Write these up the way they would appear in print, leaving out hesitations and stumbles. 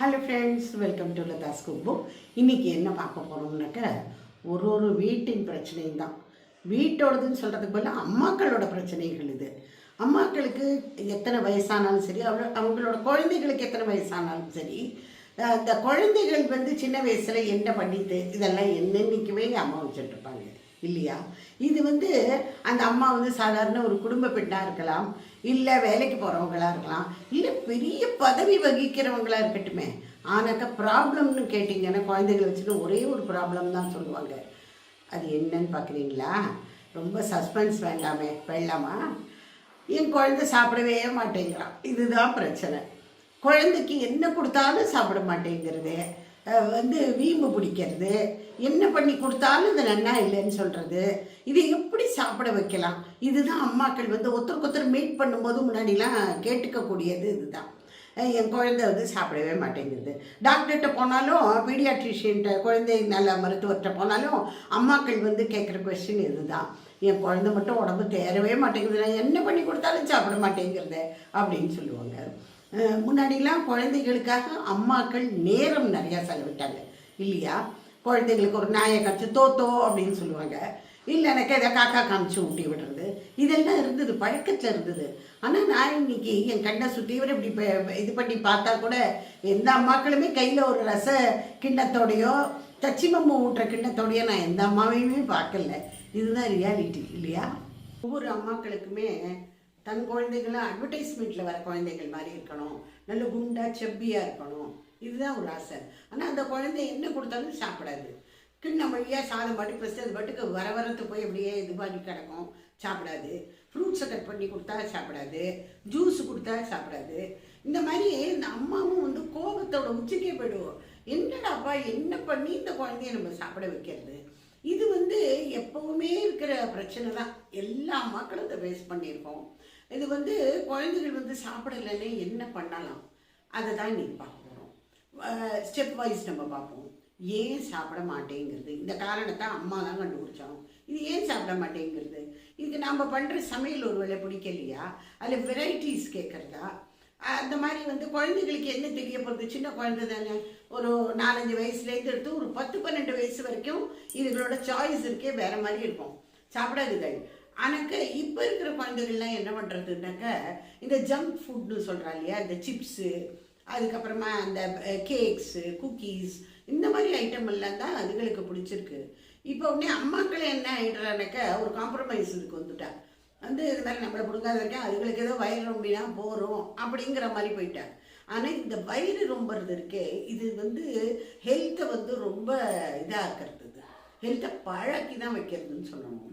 Hello friends, welcome to Latha's cookbook. இன்றைக்கி என்ன பார்க்க போகிறோம்னாக்க ஒரு வீட்டின் பிரச்சனையும் தான். வீட்டோடதுன்னு சொல்கிறதுக்கு பதிலாக அம்மாக்களோட பிரச்சனைகள் இது. அம்மாக்களுக்கு எத்தனை வயசானாலும் சரி, அவங்களோட குழந்தைகளுக்கு எத்தனை வயசானாலும் சரி, அந்த குழந்தைகள் சின்ன வயசில் என்ன பண்ணிட்டு இதெல்லாம் என்னன்னைக்குமே அம்மா வச்சுட்ருப்பாங்க இல்லையா? இது அந்த அம்மா சாதாரண ஒரு குடும்ப பெண்ணாக இருக்கலாம், இல்லை வேலைக்கு போகிறவங்களாக இருக்கலாம், இல்லை பெரிய பதவி வகிக்கிறவங்களாக இருக்கட்டுமே. ஆனாக்கா ப்ராப்ளம்னு கேட்டிங்கன்னா குழந்தைகளை வச்சுட்டு ஒரே ஒரு ப்ராப்ளம் தான் சொல்லுவாங்க. அது என்னன்னு பார்க்குறீங்களா? ரொம்ப சஸ்பென்ஸ் வேண்டாமே, வெள்ளமா. என் குழந்தை சாப்பிடவே மாட்டேங்கிறான், இதுதான் பிரச்சனை. குழந்தைக்கு என்ன கொடுத்தாலும் சாப்பிட மாட்டேங்கிறது, வீம்பு பிடிக்கிறது, என்ன பண்ணி கொடுத்தாலும் இது நன்னா இல்லைன்னு சொல்கிறது. இதை எப்படி சாப்பிட வைக்கலாம்? இதுதான் அம்மாக்கள் ஒருத்தருக்கு ஒருத்தர் மீட் பண்ணும்போது முன்னாடிலாம் கேட்டுக்கக்கூடியது இதுதான். என் குழந்தை சாப்பிடவே மாட்டேங்குது. டாக்டர்கிட்ட போனாலும், பீடியாட்ரிஷியன்ட்ட, குழந்தை நல்ல மருத்துவர்கிட்ட போனாலும் அம்மாக்கள் கேட்குற கொஸ்டின் இதுதான். என் குழந்தை மட்டும் உடம்பு தேரவே மாட்டேங்குது, நான் என்ன பண்ணி கொடுத்தாலும் சாப்பிட மாட்டேங்கிறது அப்படின்னு சொல்லுவாங்க. முன்னாடிலாம் குழந்தைகளுக்காக அம்மாக்கள் நேரம் நிறையா செலவிட்டாங்க இல்லையா? குழந்தைங்களுக்கு ஒரு நாயை காமிச்சு தோத்தோ அப்படின்னு சொல்லுவாங்க, இல்லைனாக்கா எதை காக்கா காமிச்சு ஊட்டி விடுறது, இதெல்லாம் இருந்தது, பழக்கத்தில் இருந்தது. ஆனால் நான் இன்னைக்கு என் கண்ணை சுற்றிவர் இப்படி இது பண்ணி பார்த்தா கூட எந்த அம்மாக்களுமே கையில் ஒரு ரச கிண்ணத்தோடையோ தச்சிமம்மு ஊட்டுற கிண்ணத்தோடையோ நான் எந்த அம்மாவையுமே பார்க்கல. இதுதான் ரியாலிட்டி இல்லையா? ஒவ்வொரு அம்மாக்களுக்குமே தன் குழந்தைகளும் அட்வர்டைஸ்மெண்ட்டில் வர குழந்தைகள் மாதிரி இருக்கணும், நல்ல குண்டா செப்பியாக இருக்கணும், இதுதான் ஒரு ஆசை. ஆனால் அந்த குழந்தை என்ன கொடுத்தாலும் சாப்பிடாது. கிண்ணம் வழியாக சாதம் பாட்டு ப்ளஸ் அது பாட்டுக்கு வரத்து போய் அப்படியே இது பண்ணி கிடக்கும், சாப்பிடாது. ஃப்ரூட்ஸை கட் பண்ணி கொடுத்தா சாப்பிடாது, ஜூஸ் கொடுத்தா சாப்பிடாது. இந்த மாதிரி இந்த அம்மாவும் கோபத்தோட உச்சிக்கே போயிடுவோம். என்னடாப்பா என்ன பண்ணி இந்த குழந்தைய நம்ம சாப்பிட வைக்கிறது? இது எப்பவுமே இருக்கிற பிரச்சனை தான். எல்லா அம்மாக்களும் இதை ஃபேஸ் பண்ணியிருக்கோம். இது குழந்தைகள் சாப்பிடலைன்னு என்ன பண்ணலாம், அதை தான் இன்னைக்கு பார்க்க போகிறோம். ஸ்டெப் வைஸ் நம்ம பார்ப்போம். ஏன் சாப்பிட மாட்டேங்கிறது? இந்த காரணத்தை அம்மா தான் கண்டுபிடிச்சோம். இது ஏன் சாப்பிட மாட்டேங்கிறது? இதுக்கு நம்ம பண்ணுற சமையல் ஒரு வேளை பிடிக்கலையா, அதில் வெரைட்டிஸ் கேட்குறதா? அந்த மாதிரி குழந்தைகளுக்கு என்ன தெரிய போகிறது? சின்ன குழந்தை தானே, ஒரு 4-5 வயசுலேருந்து எடுத்து ஒரு 10-12 வயசு வரைக்கும் இதுகளோட சாய்ஸ் இருக்கே வேறு மாதிரி இருக்கும் சாப்பிடாதுகள். ஆனாக்க இப்போ இருக்கிற குழந்தைகள்லாம் என்ன பண்ணுறதுனாக்க இந்த ஜங்க் ஃபுட்னு சொல்கிறா இல்லையா, இந்த சிப்ஸு, அதுக்கப்புறமா அந்த கேக்ஸு, குக்கீஸ், இந்த மாதிரி ஐட்டம் எல்லாம் தான் அதுகளுக்கு பிடிச்சிருக்கு. இப்போ உடனே அம்மாக்களே என்ன ஆகிடுறானாக்க ஒரு காம்ப்ரமைஸ் இதுக்கு வந்துட்டா. இது மாதிரி நம்மளை கொடுக்காத வரைக்கும் அதுகளுக்கு ஏதோ வயிறு ரொம்பினா போகிறோம் அப்படிங்கிற மாதிரி போயிட்டாங்க. ஆனால் இந்த வயிறு ரொம்பறது இருக்கே, இது ஹெல்த்தை ரொம்ப இதாக இருக்கிறது, ஹெல்த்தை பழக்கி தான் வைக்கிறதுன்னு சொல்லணும்.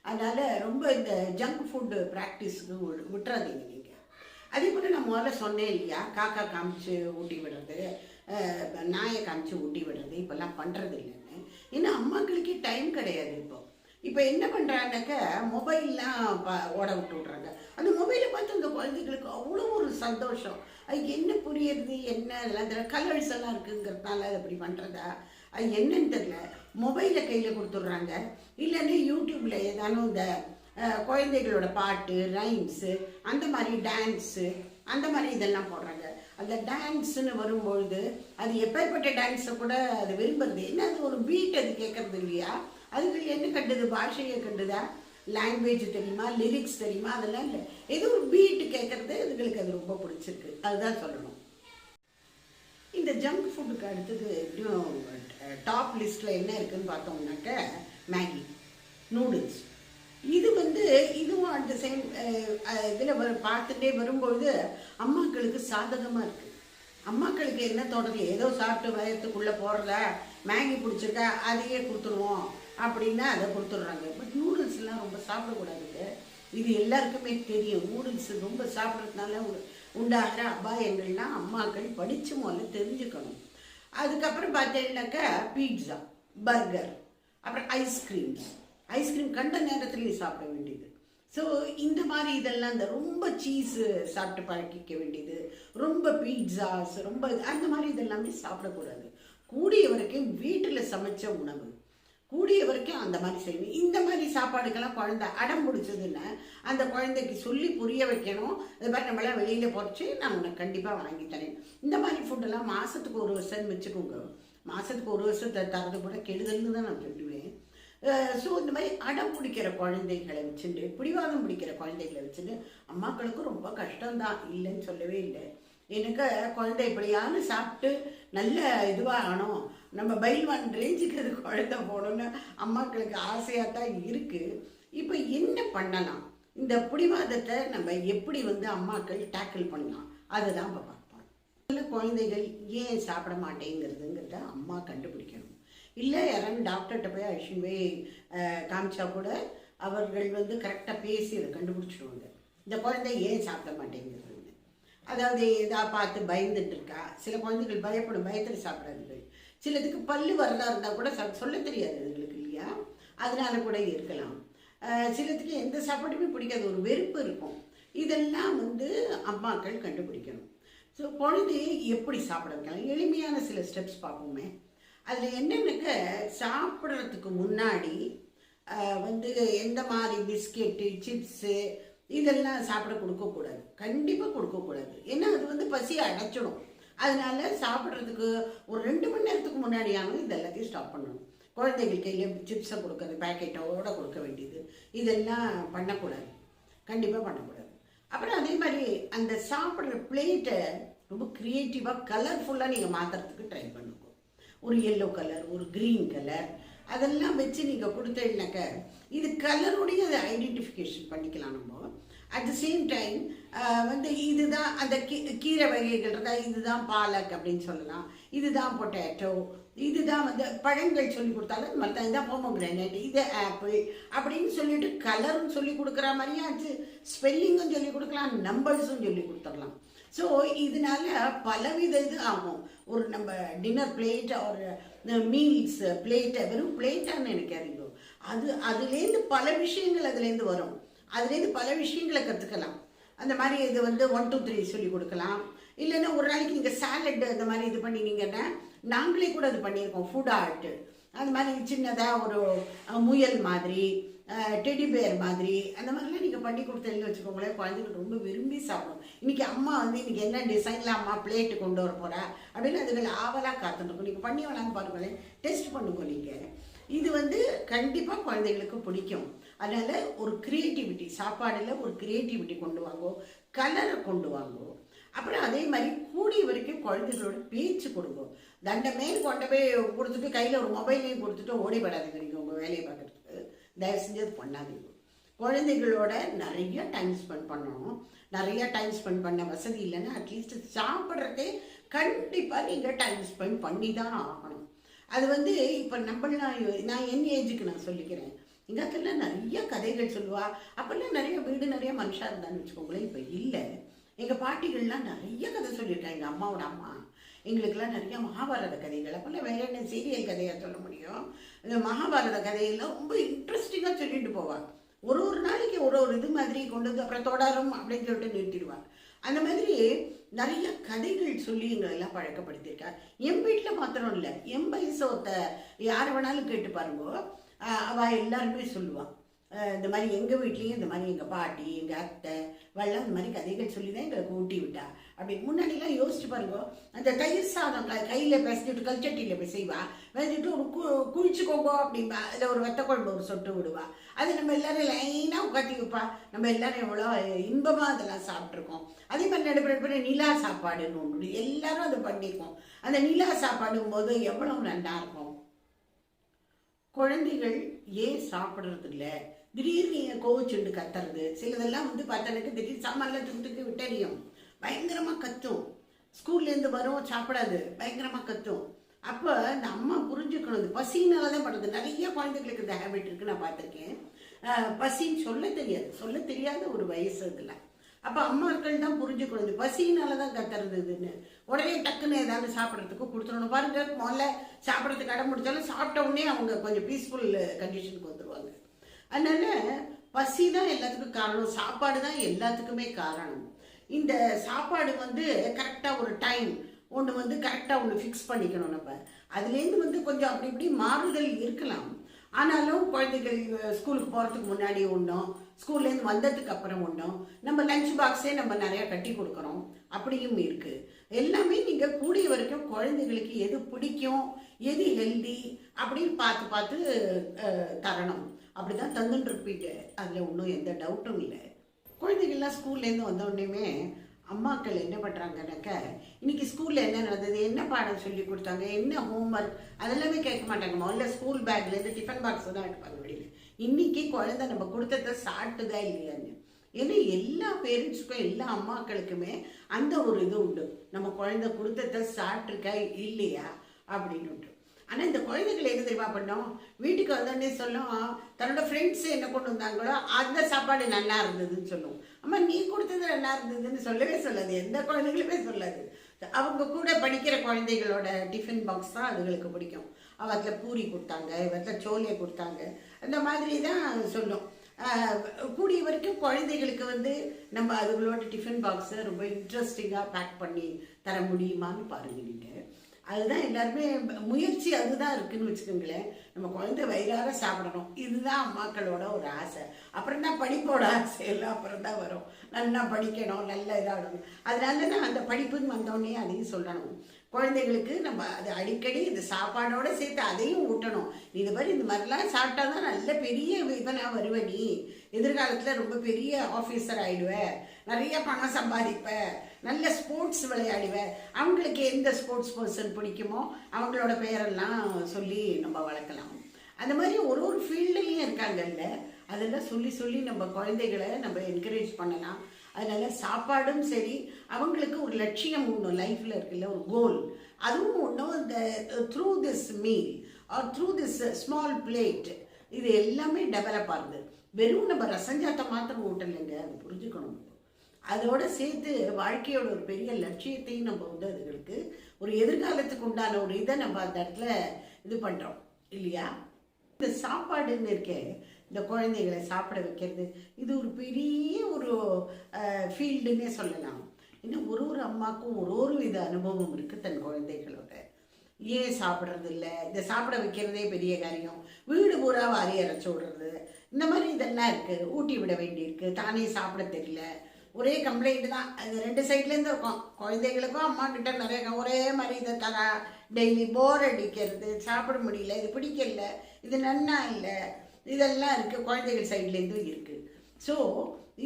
அதனால் ரொம்ப இந்த ஜங்க் ஃபுட்டு ப்ராக்டிஸுக்கு விட்டுறாதீங்க நீங்கள். அதே போல் நான் முதல்ல சொன்னேன் இல்லையா, காக்கா காமிச்சு ஊட்டி விடுறது, நாயை காமிச்சு ஊட்டி விடுறது இப்போல்லாம் பண்ணுறது இல்லைன்னு. ஏன்னா அம்மாக்களுக்கே டைம் கிடையாது. இப்போ என்ன பண்ணுறாங்கனாக்க மொபைல்லாம் ஓட விட்டு விட்றாங்க. அந்த மொபைலை பார்த்து அந்த குழந்தைகளுக்கு அவ்வளோ ஒரு சந்தோஷம். அதுக்கு என்ன புரியுறது, என்ன அதெல்லாம் தெரியல, கலர்ஸ் எல்லாம் இருக்குங்கிறதுனால அது அப்படி பண்ணுறதா, அது என்னன்னு தெரியல. மொபைலை கையில் கொடுத்துட்றாங்க, இல்லைன்னா யூடியூப்பில் ஏதானும் இந்த குழந்தைகளோட பாட்டு, ரைம்ஸு, அந்த மாதிரி டான்ஸு, அந்த மாதிரி இதெல்லாம் போடுறாங்க. அந்த டான்ஸுன்னு வரும்பொழுது அது எப்பேற்பட்ட டான்ஸை கூட அது விரும்புறது. என்ன அது ஒரு பீட் அது கேட்குறது இல்லையா? அதுக்கு என்ன கண்டுது? பாஷையை கண்டுதா? லாங்குவேஜ் தெரியுமா, லிரிக்ஸ் தெரியுமா? அதெல்லாம் இல்லை. ஏதோ ஒரு பீட்டு கேட்குறது இதுகளுக்கு அது ரொம்ப பிடிச்சிருக்கு, அதுதான் சொல்லணும். இந்த ஜங்க் ஃபுட்டுக்கு அடுத்தது எப்படியும் டாப் லிஸ்ட்டில் என்ன இருக்குதுன்னு பார்த்தோம்னாக்க மேகி, நூடுல்ஸ். இது இதுவும் அட் த சேம் இதில் பார்த்துட்டே வரும்பொழுது அம்மாக்களுக்கு சாதகமாக இருக்குது. அம்மாக்களுக்கு என்ன தோணுது, ஏதோ சாப்பிட்டு வயத்துக்குள்ளே போகிறதா, மேகி பிடிச்சிருக்கா அதையே கொடுத்துருவோம் அப்படின்னா அதை கொடுத்துட்றாங்க. பட் நூடுல்ஸ்லாம் ரொம்ப சாப்பிடக்கூடாதுங்க. இது எல்லாருக்குமே தெரியும். நூடுல்ஸ் ரொம்ப சாப்பிட்றதுனால உண்டாகிற அபாயங்கள்லாம் அம்மாக்கள் படித்து முதல்ல தெரிஞ்சுக்கணும். அதுக்கப்புறம் பார்த்தீங்கன்னாக்கா பீட்சா, பர்கர், அப்புறம் ஐஸ்கிரீம் கண்ட நேரத்துலேயும் சாப்பிட வேண்டியது. ஸோ இந்த மாதிரி இதெல்லாம் இந்த ரொம்ப சீஸு சாப்பிட்டு பழக்கிக்க வேண்டியது, ரொம்ப பீட்சாஸ், ரொம்ப அந்த மாதிரி இதெல்லாமே சாப்பிடக்கூடாது. கூடிய வரைக்கும் வீட்டில் சமைச்ச உணவு, கூடிய வரைக்கும் அந்த மாதிரி செய்யணும். இந்த மாதிரி சாப்பாடுக்கெல்லாம் குழந்தை அடம் பிடிச்சதுன்னா அந்த குழந்தைக்கு சொல்லி புரிய வைக்கணும். அது மாதிரி நம்மளாம் வெளியில் போச்சு நான் உனக்கு கண்டிப்பாக வாங்கி தரேன். இந்த மாதிரி ஃபுட்டெல்லாம் மாதத்துக்கு 1 வருஷம் வச்சுக்கோங்க. மாதத்துக்கு 1 வருஷத்தை தரது கூட கெடுதல்னு தான் நான் சொல்லுவேன். ஸோ இந்த மாதிரி அடம் பிடிக்கிற குழந்தைகளை வச்சுட்டு, பிடிவாதம் பிடிக்கிற குழந்தைகளை வச்சுட்டு அம்மாக்களுக்கும் ரொம்ப கஷ்டம்தான், இல்லைன்னு சொல்லவே இல்லை. எனக்கு குழந்தை எப்படியானு சாப்பிட்டு நல்ல இதுவாகணும், நம்ம பைல்வான் ரேஞ்சுக்கு அது குழந்தை போகணுன்னு அம்மாக்களுக்கு ஆசையாக தான் இருக்குது. இப்போ என்ன பண்ணலாம், இந்த பிடிவாதத்தை நம்ம எப்படி அம்மாக்கள் டேக்கிள் பண்ணலாம், அதை தான் இப்போ பார்ப்போம். குழந்தைகள் ஏன் சாப்பிட மாட்டேங்கிறதுங்கிறத அம்மா கண்டுபிடிக்கணும். இல்லை யாராவது டாக்டர்கிட்ட போய் அழிச்சுன்னு போய் காமிச்சா கூட அவர்கள் கரெக்டாக பேசி அதை கண்டுபிடிச்சிடுவாங்க. இந்த குழந்தை ஏன் சாப்பிட மாட்டேங்கிறது, அதாவது இதாக பார்த்து பயந்துட்டு இருக்கா. சில குழந்தைகள் பயப்படும், பயத்தில் சாப்பிடாதுகள். சிலதுக்கு பல்லு வரதா இருந்தால் கூட சொல்ல தெரியாது அதுங்களுக்கு இல்லையா, அதனால கூட இருக்கலாம். சிலதுக்கு எந்த சாப்பாடுமே பிடிக்காது, ஒரு வெறுப்பு இருக்கும். இதெல்லாம் அம்மாக்கள் கண்டுபிடிக்கணும். ஸோ குழந்தையை எப்படி சாப்பிட வைக்கலாம், எளிமையான சில ஸ்டெப்ஸ் பார்ப்போமே. அதில் என்னென்னக்க சாப்பிட்றதுக்கு முன்னாடி எந்த மாதிரி பிஸ்கெட்டு, சிப்ஸு இதெல்லாம் சாப்பிட கொடுக்கக்கூடாது, கண்டிப்பாக கொடுக்கக்கூடாது. ஏன்னா அது பசியை அடைச்சிடும். அதனால சாப்பிட்றதுக்கு ஒரு 2 மணி நேரத்துக்கு முன்னாடியானது இது எல்லாத்தையும் ஸ்டாப் பண்ணணும். குழந்தைகள் கையில் சிப்ஸை கொடுக்கறது, பேக்கெட்டோடு கொடுக்க வேண்டியது, இதெல்லாம் பண்ணக்கூடாது, கண்டிப்பாக பண்ணக்கூடாது. அப்புறம் அதே மாதிரி அந்த சாப்பிட்ற பிளேட்டை ரொம்ப க்ரியேட்டிவாக கலர்ஃபுல்லாக நீங்கள் மாற்றுறதுக்கு ட்ரை பண்ணுங்க. ஒரு எல்லோ கலர், ஒரு க்ரீன் கலர், அதெல்லாம் வச்சு நீங்கள் கொடுத்தீங்கன்னாக்க இது கலருடைய அதை ஐடென்டிஃபிகேஷன் பண்ணிக்கலாம் நம்ம. அட் த சேம் டைம் இதுதான் அந்த கீரை வகைகள் இருந்தால் இதுதான் பாலக் அப்படின்னு சொல்லலாம், இதுதான் பொட்டேட்டோ, இதுதான் பழங்கள் சொல்லி கொடுத்தாலும் மற்ற இதுதான் போமோகிரானேட், இது ஆப்பிள் அப்படின்னு சொல்லிட்டு கலரும் சொல்லி கொடுக்குற மாதிரியாச்சு, ஸ்பெல்லிங்கும் சொல்லி கொடுக்கலாம், நம்பர்ஸும் சொல்லி கொடுத்துடலாம். ஸோ இதனால பலவித இது ஆகும். ஒரு நம்ம டின்னர் பிளேட், ஒரு மீல்ஸ் பிளேட்டை வெறும் பிளேட்டான்னு நினைக்காதீங்க. அதுலேருந்து பல விஷயங்கள் அதுலேருந்து வரும், அதுலேருந்து பல விஷயங்களை கற்றுக்கலாம். அந்த மாதிரி இது 1 2 3 சொல்லி கொடுக்கலாம். இல்லைன்னா ஒரு நாளைக்கு நீங்கள் சாலட் அந்த மாதிரி இது பண்ணினீங்கன்னா, நாங்களே கூட அது பண்ணியிருக்கோம் ஃபுட் ஆர்ட். அது மாதிரி சின்னதாக ஒரு முயல் மாதிரி, டெடி பேர் மாதிரி, அந்த மாதிரிலாம் நீங்கள் பண்ணி கொடுத்தீங்கன்னு வச்சுக்கோங்களேன், குழந்தைங்களுக்கு ரொம்ப விரும்பி சாப்பிடும். இன்றைக்கி அம்மா இன்றைக்கி என்ன டிசைனில் அம்மா பிளேட்டு கொண்டு வர போகிறா அப்படின்னு அதுகள் ஆவலாக காத்துருக்கும். நீங்கள் பண்ணி வேணாங்க பாருங்களேன், டெஸ்ட் பண்ணுங்க. நீங்கள் இது கண்டிப்பாக குழந்தைங்களுக்கு பிடிக்கும். அதனால் ஒரு க்ரியேட்டிவிட்டி, சாப்பாடில் ஒரு க்ரியேட்டிவிட்டி கொண்டு வாங்கோ, கலரை கொண்டு வாங்கோ. அப்புறம் அதே மாதிரி கூடிய வரைக்கும் குழந்தைகளோட பேச்சு கொடுங்க. தண்டமே கொண்டு போய் கொடுத்துட்டு கையில் ஒரு மொபைலையும் கொடுத்துட்டு ஓடி படாதீங்க. நீங்கள் உங்கள் வேலையை பார்க்குறதுக்கு தயவு செஞ்சு அது பண்ணாதீங்க. குழந்தைகளோட நிறைய டைம் ஸ்பெண்ட் பண்ணணும். நிறைய டைம் ஸ்பெண்ட் பண்ண வசதி இல்லைன்னா அட்லீஸ்ட் சாப்பிட்றதே கண்டிப்பாக நீங்கள் டைம் ஸ்பெண்ட் பண்ணி தான் ஆகணும். அது இப்போ நான் என் ஏஜுக்கு நான் சொல்லிக்கிறேன். எங்கள் அக்கெல்லாம் நிறைய கதைகள் சொல்லுவா. அப்போல்லாம் நிறைய வீடு நிறைய மனுஷாக இருந்தான்னு வச்சுக்கோங்களேன். இப்போ இல்லை. எங்கள் பாட்டிகள்லாம் நிறைய கதை சொல்லியிருக்காங்க. எங்கள் அம்மாவோட அம்மா எங்களுக்கெல்லாம் நிறைய மகாபாரத கதைகள், அப்போல்லாம் வேற என்ன சீரியல் கதையாக சொல்ல முடியும். இந்த மகாபாரத கதையெல்லாம் ரொம்ப இன்ட்ரெஸ்டிங்காக சொல்லிட்டு போவாள். ஒரு நாளைக்கு ஒரு இது மாதிரி கொண்டு அப்புறம் தொடரும் அப்படின்னு சொல்லிட்டு நிறுத்திடுவாள். அந்த மாதிரி நிறைய கதைகள் சொல்லி எங்களெல்லாம் பழக்கப்படுத்தியிருக்கா. என் வீட்டில் மாத்திரம் இல்லை, என் வயசோத்த யார் வேணாலும் கேட்டு பாருங்கோ, அவள் எல்லாருமே சொல்லுவாள். இந்த மாதிரி எங்கள் வீட்லேயும் இந்த மாதிரி எங்கள் பாட்டி, எங்கள் அத்தை வெள்ளம் இந்த மாதிரி கதைகள் சொல்லி தான் எங்களுக்கு ஊட்டி விட்டா. அப்படி முன்னாடிலாம் யோசிச்சு பாருங்க, அந்த தயிர் சாதம் கையில் பிசைஞ்சிட்டு கல்ச்சட்டியில் போய் செய்வா, வச்சுட்டு ஒரு குளிச்சுக்கோங்க அப்படின்பா. அதில் ஒரு வெத்த குழம்பு ஒரு சொட்டு விடுவா. அது நம்ம எல்லோரும் லைனாக உட்காத்தி வைப்பா. நம்ம எல்லோரும் எவ்வளோ இன்பமாக அதெல்லாம் சாப்பிட்ருக்கோம். அதே மாதிரி நடுப்புற நிலா சாப்பாடுன்னு ஒன்று எல்லாரும் அதை பண்ணியிருக்கோம். அந்த நிலா சாப்பாடுங்கும் போது எவ்வளோ நல்லா இருக்கும். குழந்தைகள் ஏன் சாப்பிட்றது இல்லை, திடீர்னு கோவிச்சுண்டு கத்துறது, சிலதெல்லாம் பார்த்தனுக்கு திடீர்னு சாமான்லாம் துண்டுக்கு விட்டறியும், பயங்கரமாக கத்தும். ஸ்கூல்லேருந்து வரும் சாப்பிடாது, பயங்கரமாக கத்தும். அப்போ இந்த அம்மா புரிஞ்சுக்கணும், இது பசினால தான் பண்ணுறது. நிறைய குழந்தைகளுக்கு இந்த ஹேபிட் இருக்குது, நான் பார்த்துருக்கேன். பசின்னு சொல்ல தெரியாத ஒரு வயசு இதில். அப்போ அம்மாக்கள் தான் புரிஞ்சுக்கணும், இது பசினால தான் கத்துறதுன்னு. உடனே டக்குன்னு ஏதாவது சாப்பிட்றதுக்கு கொடுத்துடணும். பாருங்க, முதல்ல சாப்பிட்றதுக்கு அடம் முடிச்சாலும் சாப்பிட்ட உடனே அவங்க கொஞ்சம் பீஸ்ஃபுல் கண்டிஷனுக்கு வந்துடுவாங்க. அதனால பசி தான் எல்லாத்துக்கும் காரணம், சாப்பாடு தான் எல்லாத்துக்குமே காரணம். இந்த சாப்பாடு கரெக்டாக ஒரு டைம் ஒன்று கரெக்டாக ஒன்று ஃபிக்ஸ் பண்ணிக்கணும். நம்ம அதுலேருந்து கொஞ்சம் அப்படி இப்படி மாறுதல் இருக்கலாம். ஆனாலும் குழந்தைகள் ஸ்கூலுக்கு போகிறதுக்கு முன்னாடி ஒன்றும், ஸ்கூல்லேருந்து வந்ததுக்கு அப்புறம் ஒன்றும், நம்ம லஞ்ச் பாக்ஸே நம்ம நிறையா கட்டி கொடுக்குறோம், அப்படியும் இருக்குது. எல்லாமே நீங்கள் கூடிய வரைக்கும் குழந்தைகளுக்கு எது பிடிக்கும், எது ஹெல்தி அப்படின்னு பார்த்து பார்த்து தரணும். அப்படி தான் தந்துன்னு இருப்பீங்க, அதில் ஒன்றும் எந்த டவுட்டும் இல்லை. குழந்தைகள்லாம் ஸ்கூல்லேருந்து வந்தோடனேயுமே அம்மாக்கள் என்ன பண்ணுறாங்கனாக்க, இன்னைக்கு ஸ்கூலில் என்ன நடந்தது, என்ன பாடம் சொல்லி கொடுத்தாங்க, என்ன ஹோம்ஒர்க், அதெல்லாமே கேட்க மாட்டாங்க. முதல்ல ஸ்கூல் பேக்லேருந்து டிஃபன் பாக்ஸ் தான் எடுப்பாங்க வெளியில். இன்னைக்கு குழந்தை நம்ம கொடுத்தத சாப்பிட்டுதா இல்லையான்னு. ஏன்னா எல்லா பேரண்ட்ஸுக்கும் எல்லா அம்மாக்களுக்குமே அந்த ஒரு இது உண்டு, நம்ம குழந்தை கொடுத்தத சாப்பிட்ருக்கா இல்லையா அப்படின்னு உண்டு. ஆனால் இந்த குழந்தைகள் என்ன தெரியுமா பண்ணோம், வீட்டுக்கு வந்தோடனே சொல்லும், தன்னோட ஃப்ரெண்ட்ஸ் என்ன கொண்டு வந்தாங்களோ அந்த சாப்பாடு நல்லா இருந்ததுன்னு சொல்லுவோம். அம்மா நீ கொடுத்தது நல்லா இருந்ததுன்னு சொல்லவே சொல்லாது, எந்த குழந்தைகளுமே சொல்லாது. அவங்க கூட படிக்கிற குழந்தைகளோட டிஃபன் பாக்ஸ் தான் அதுகளுக்கு பிடிக்கும். அதில் பூரி கொடுத்தாங்க, இவற்றில் சோலையை கொடுத்தாங்க, அந்த மாதிரி தான் சொல்லும். கூடிய வரைக்கும் குழந்தைகளுக்கு வந்து நம்ம அதுகளோட டிஃபன் பாக்ஸை ரொம்ப இன்ட்ரெஸ்டிங்காக பேக் பண்ணி தர முடியுமான்னு பாருங்க நீங்கள். அதுதான் எல்லாருமே முயற்சி அதுதான் இருக்குன்னு வச்சுக்கோங்களேன். நம்ம குழந்தை வயிறார சாப்பிடணும், இதுதான் அம்மாக்களோட ஒரு ஆசை. அப்புறம் தான் படிப்போட ஆசை எல்லாம் அப்புறம் தான் வரும். நல்லா படிக்கணும், நல்லா இதாகணும். அதனால தான் அந்த படிப்புன்னு வந்தோடனே அதையும் சொல்லணும். குழந்தைகளுக்கு நம்ம அது அடிக்கடி இந்த சாப்பாடோட சேர்த்து அதையும் ஊட்டணும். நீ இது மாதிரி இந்த மாதிரிலாம் சாப்பிட்டா தான் நல்ல பெரிய இவனாக வருவ, நீ எதிர்காலத்தில் ரொம்ப பெரிய ஆஃபீஸர் ஆகிடுவ, நிறைய பணம் சம்பாதிப்ப, நல்ல ஸ்போர்ட்ஸ் விளையாடுவேன். அவங்களுக்கு எந்த ஸ்போர்ட்ஸ் பர்சன் பிடிக்குமோ அவங்களோட பேரெல்லாம் சொல்லி நம்ம வளர்க்கலாம். அந்த மாதிரி ஒரு ஒரு ஃபீல்ட்லேயும் இருக்காங்கல்ல, அதெல்லாம் சொல்லி சொல்லி நம்ம குழந்தைகளை நம்ம என்கரேஜ் பண்ணலாம். அதனால சாப்பாடும் சரி, அவங்களுக்கு ஒரு லட்சியம் ஒன்றும் லைஃப்பில் இருக்குல்ல, ஒரு கோல், அதுவும் ஒன்றும் இந்த through this meal or through this small plate, இது எல்லாமே டெவலப் ஆகுது. வெறும் நம்ம ரசஞ்சாத்தை மாத்திரம் ஊட்டலைங்க, அது புரிஞ்சுக்கணும். அதோட சேர்த்து வாழ்க்கையோட ஒரு பெரிய லட்சியத்தையும் நம்ம வந்து அதுகளுக்கு ஒரு எதிர்காலத்துக்கு உண்டான ஒரு இதை நம்ம அந்த இடத்துல இது பண்ணுறோம் இல்லையா. இந்த சாப்பாடுன்னு இருக்கே, இந்த குழந்தைகளை சாப்பிட வைக்கிறது, இது ஒரு பெரிய ஒரு ஃபீல்டுன்னே சொல்லலாம். இன்னும் ஒரு ஒரு அம்மாவுக்கும் ஒரு ஒரு வித அனுபவம் இருக்குது தன் குழந்தைகளோட. ஏன் சாப்பிட்றது இல்லை, இதை சாப்பிட வைக்கிறதே பெரிய காரியம், வீடு பூரா வாரி அரைச்சி விடுறது, இந்த மாதிரி இதெல்லாம் இருக்குது. ஊட்டி விட வேண்டியிருக்கு, தானே சாப்பிட தெரியல, ஒரே கம்ப்ளைண்ட் தான். அது ரெண்டு சைட்லேருந்து இருக்கும். குழந்தைகளுக்கும் அம்மா கிட்ட நிறைய ஒரே மாதிரி இதை தரா, டெய்லி போர் அடிக்கிறது, சாப்பிட முடியல, இது பிடிக்கல, இது நன்னா இல்லை, இதெல்லாம் இருக்குது. குழந்தைகள் சைட்லேருந்தும் இருக்குது. ஸோ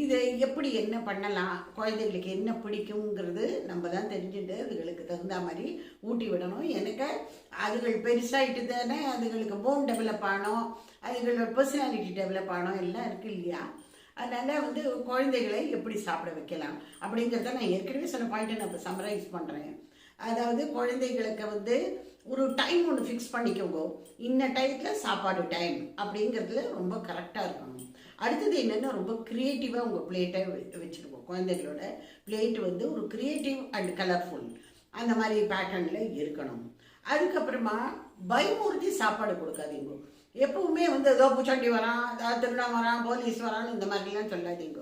இதை எப்படி என்ன பண்ணலாம், குழந்தைகளுக்கு என்ன பிடிக்குங்கிறது நம்ம தான் தெரிஞ்சுட்டு அதுகளுக்கு தகுந்த மாதிரி ஊட்டி விடணும். எனக்கு அதுகள் பெருசாகிட்டு தானே அதுகளுக்கு போன் டெவலப் ஆனோம், அதுகளோட பர்சனாலிட்டி டெவலப் ஆனோம், எல்லாம் இருக்குது இல்லையா. அதனால் வந்து குழந்தைகளை எப்படி சாப்பிட வைக்கலாம் அப்படிங்கிறத நான் ஏற்கனவே சில பாயிண்ட்டை நான் இப்போ சம்மரைஸ் பண்ணுறேன். அதாவது குழந்தைகளுக்கு வந்து ஒரு டைம் ஒன்று ஃபிக்ஸ் பண்ணிக்கோங்க, இன்ன டயத்தில் சாப்பாடு டைம் அப்படிங்கிறதுல ரொம்ப கரெக்டாக இருக்கணும். அடுத்தது என்னென்னா, ரொம்ப க்ரியேட்டிவாக உங்கள் பிளேட்டை வச்சுருக்கோம். குழந்தைகளோட பிளேட் வந்து ஒரு க்ரியேட்டிவ் அண்ட் கலர்ஃபுல் அந்த மாதிரி பேட்டர்னில் இருக்கணும். அதுக்கப்புறமா பயமுறுத்தி சாப்பாடு கொடுக்காதீங்க. எப்பவுமே வந்து ஏதோ பூச்சாண்டி வரான், திருடா வரான், போலீஸ் வரான்னு இந்த மாதிரிலாம் சொல்லாதீங்க.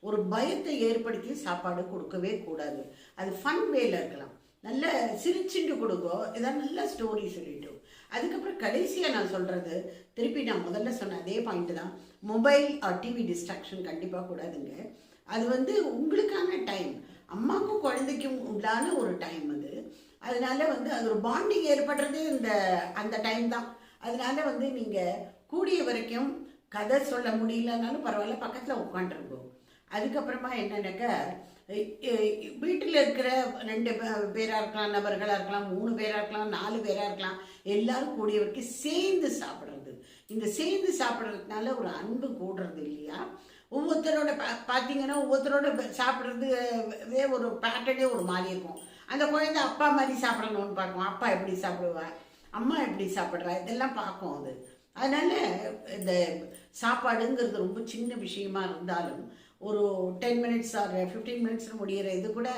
ஒரு பயத்தை ஏற்படுத்தி சாப்பாடு கொடுக்கவே கூடாது. அது ஃபன் வேல இருக்கலாம், நல்ல சிரிச்சுட்டு கொடுங்கோ, இதான் நல்ல ஸ்டோரி சொல்லிட்டோம். அதுக்கப்புறம் கடைசியாக நான் சொல்கிறது, திருப்பி நான் முதல்ல சொன்ன அதே பாயிண்ட் தான், மொபைல் ஆர் டிவி டிஸ்ட்ராக்ஷன் கண்டிப்பாக கூடாதுங்க. அது வந்து உங்களுக்கான டைம், அம்மாவுக்கும் குழந்தைக்கும் உண்டான ஒரு டைம் அது. அதனால வந்து அது ஒரு பாண்டிங் ஏற்படுறதே அந்த டைம் தான். அதனால வந்து நீங்கள் கூடிய வரைக்கும் கதை சொல்ல முடியலனாலும் பரவாயில்ல, பக்கத்தில் உட்காந்துருக்கோம். அதுக்கப்புறமா என்னன்னாக்கா, வீட்டில் இருக்கிற 2 பேராக இருக்கலாம், நபர்களாக இருக்கலாம், 3 பேராக இருக்கலாம், 4 பேராக இருக்கலாம், எல்லாரும் கூடிய வரைக்கும் சேர்ந்து சாப்பிட்றது. இந்த சேர்ந்து சாப்பிட்றதுனால ஒரு அன்பு கூடுறது இல்லையா. ஒவ்வொருத்தரோட பார்த்தீங்கன்னா ஒவ்வொருத்தரோட சாப்பிட்றது ஒரு பேட்டர்னே ஒரு மாதிரி இருக்கும். அந்த குழந்தை அப்பா மாதிரி சாப்பிடணும்னு பார்க்கும், அப்பா எப்படி சாப்பிடுவா, அம்மா எப்படி சாப்பிட்றா, இதெல்லாம் பார்க்கும் அது. அதனால் இந்த சாப்பாடுங்கிறது ரொம்ப சின்ன விஷயமா இருந்தாலும் ஒரு 10 மினிட்ஸ் ஆர் 15 மினிட்ஸ் முடிகிற இது கூட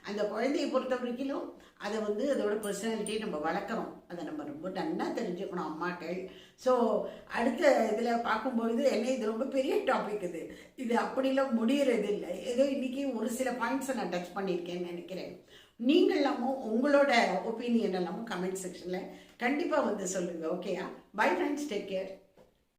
அந்த குழந்தையை பொறுத்த வரைக்கும் அதை வந்து அதோட பர்சனாலிட்டியை நம்ம வளர்க்குறோம். அதை நம்ம ரொம்ப நல்லா தெரிஞ்சுக்கணும் அம்மாக்கள். ஸோ அடுத்த இதில் பார்க்கும்பொழுது என்ன, இது ரொம்ப பெரிய டாபிக், இது அப்படிலாம் முடிகிறது இல்லை. ஏதோ இன்றைக்கி ஒரு சில பாயிண்ட்ஸை நான் டச் பண்ணியிருக்கேன்னு நினைக்கிறேன். நீங்கள் எல்லாமும் உங்களோட ஒப்பீனியன் எல்லாமும் கமெண்ட் செக்ஷனில் கண்டிப்பாக வந்து சொல்லுங்கள். ஓகேயா? Bye friends, take care.